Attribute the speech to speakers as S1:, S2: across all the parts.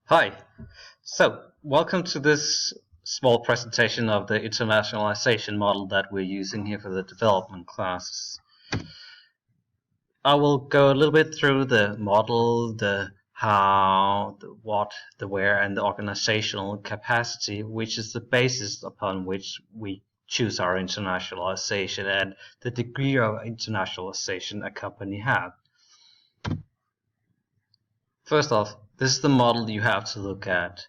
S1: Hi, so welcome to this small presentation of the internationalization model that we're using here for the development classes. I will go a little bit through the model, the how, the what, the where, and the organizational capacity, which is the basis upon which we choose our internationalization and the degree of internationalization a company has. First off, this is the model you have to look at.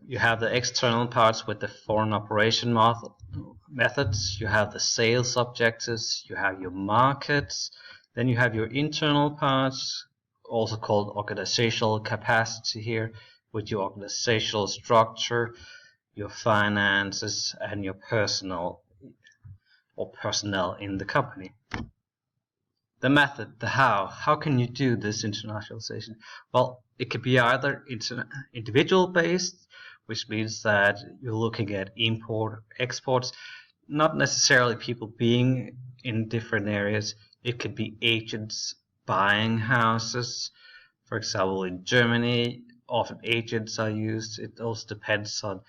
S1: You have the external parts with the foreign operation methods, you have the sales objectives, you have your markets, then you have your internal parts, also called organizational capacity here, with your organizational structure, your finances, and your personnel in the company. The method, the how can you do this internationalization? Well, it could be either individual based, which means that you're looking at import, exports, not necessarily people being in different areas. It could be agents buying houses. For example, in Germany, often agents are used. It also depends on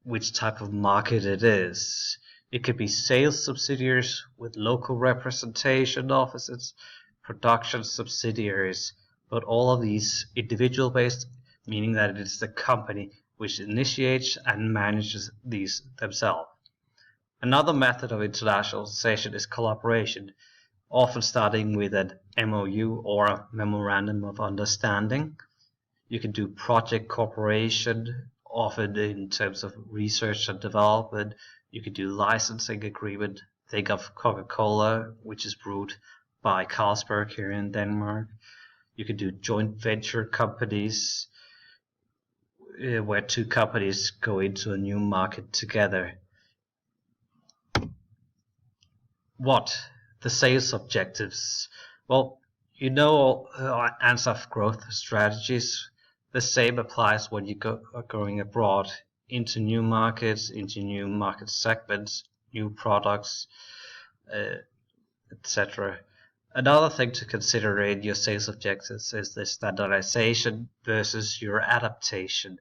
S1: which type of market it is. It could be sales subsidiaries with local representation offices, production subsidiaries, but all of these individual based, meaning that it is the company which initiates and manages these themselves. Another method of internationalization is collaboration, often starting with an MOU or a memorandum of understanding. You can do project cooperation, often in terms of research and development. You could do licensing agreement. Think of Coca-Cola, which is brewed by Carlsberg here in Denmark. You could do joint venture companies, where two companies go into a new market together. What? The sales objectives. Well, you know ANSAF growth strategies. The same applies when you are going abroad into new markets, into new market segments, new products, etc. Another thing to consider in your sales objectives is the standardization versus your adaptation.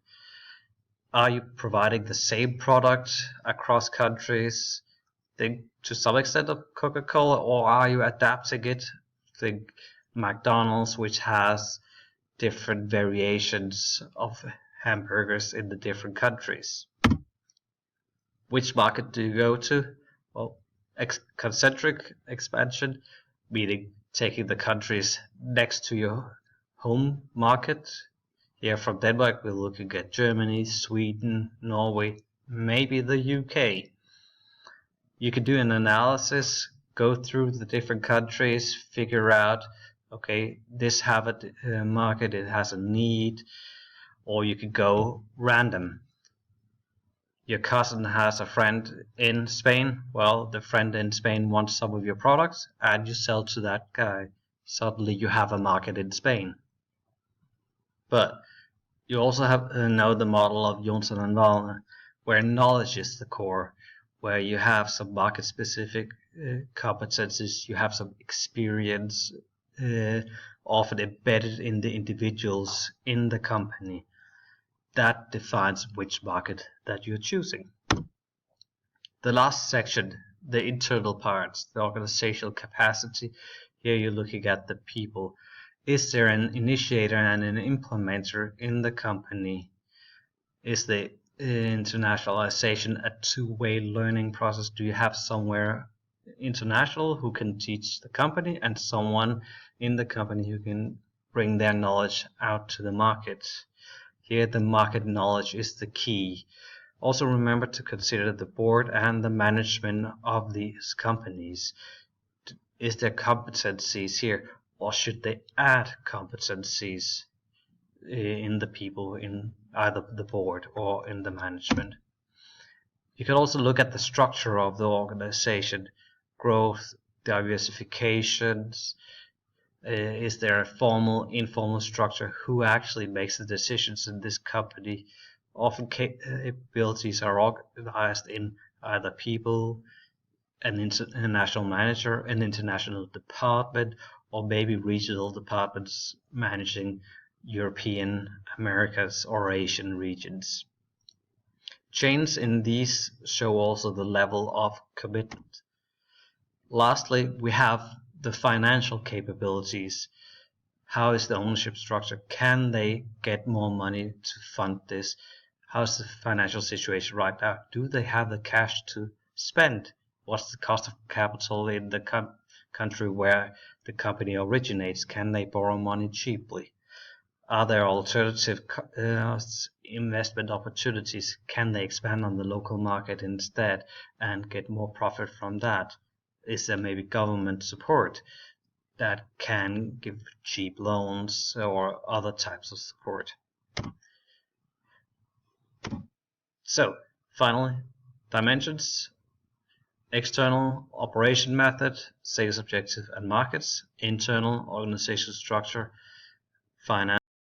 S1: Are you providing the same product across countries? Think to some extent of Coca-Cola, or are you adapting it? Think McDonald's, which has different variations of hamburgers in the different countries. Which market do you go to? Well, concentric expansion, meaning taking the countries next to your home market. Here from Denmark, we're looking at Germany, Sweden, Norway, maybe the UK. You can do an analysis, go through the different countries, figure out, okay, this have a market, it has a need, or you could go random. Your cousin has a friend in Spain. Well, the friend in Spain wants some of your products, and you sell to that guy. Suddenly you have a market in Spain. But you also have know the model of Johnson and Wallner, where knowledge is the core, where you have some market-specific competencies, you have some experience, often embedded in the individuals in the company. That defines which market that you're choosing. The last section, the internal parts, the organizational capacity. Here you're looking at the people. Is there an initiator and an implementer in the company? Is the internationalization a two-way learning process? Do you have somewhere international who can teach the company and someone in the company who can bring their knowledge out to the market? Here the market knowledge is the key. Also remember to consider the board and the management of these companies. Is there competencies here, or should they add competencies in the people in either the board or in the management? You can also look at the structure of the organization, growth, diversifications. Is there a formal, informal structure? Who actually makes the decisions in this company? Often capabilities are organized in either people, an international manager, an international department, or maybe regional departments managing European, Americas, or Asian regions. Chains in these show also the level of commitment. Lastly, we have the financial capabilities. How is the ownership structure? Can they get more money to fund this? How's the financial situation right now? Do they have the cash to spend? What's the cost of capital in the country where the company originates? Can they borrow money cheaply? Are there alternative investment opportunities? Can they expand on the local market instead and get more profit from that? Is there maybe government support that can give cheap loans or other types of support? So, finally, dimensions: external operation method, sales objective and markets; internal organization structure, finance